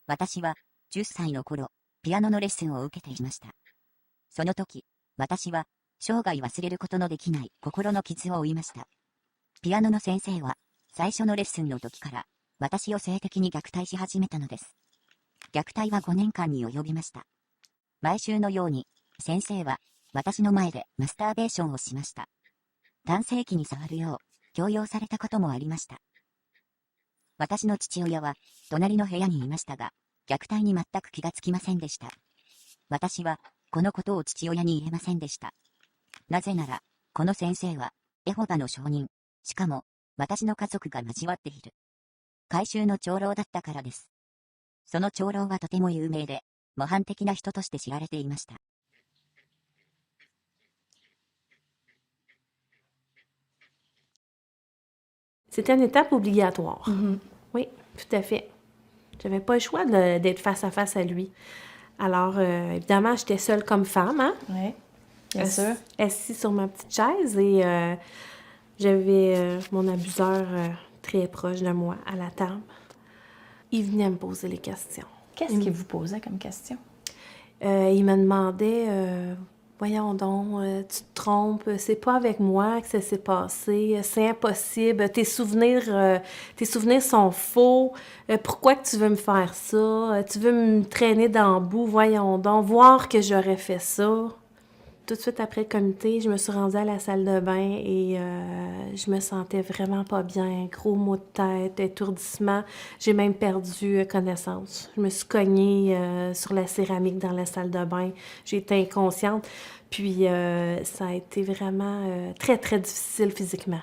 私は10歳の頃、ピアノのレッスンを受けていました。その時、私は生涯忘れることのできない心の傷を負いました。ピアノの先生は、最初のレッスンの時から、私を性的に虐待し始めたのです。虐待は5年間に及びました。毎週のように、先生は、私の前でマスターベーションをしました。男性器に触るよう、強要されたこともありました。私の父親は、隣の部屋にいましたが、虐待に全く気がつきませんでした。私は、このことを父親に言えませんでした。なぜなら、この先生は、エホバの証人、しかも、私の家族が交わっている。改宗の長老だったからです。その長老はとても有名で、模範的な人として知られていました。C'était une étape obligatoire. Oui, tout à fait. J'avais pas le choix d'être face à face à lui. Alors, évidemment, j'étais seule comme femme, hein? Oui, bien sûr. Assise sur ma petite chaise et j'avais mon abuseur très proche de moi à la table. Il venait me poser les questions. Qu'est-ce qu'il vous posait comme question? Il me demandait, voyons donc, tu te trompes, c'est pas avec moi que ça s'est passé, c'est impossible, tes souvenirs sont faux, pourquoi que tu veux me faire ça, tu veux me traîner dans le bout, voyons donc, voir que j'aurais fait ça. Tout de suite après le comité, je me suis rendue à la salle de bain et je me sentais vraiment pas bien. Gros maux de tête, étourdissement. J'ai même perdu connaissance. Je me suis cognée sur la céramique dans la salle de bain. J'ai été inconsciente. Puis ça a été vraiment très, très difficile physiquement.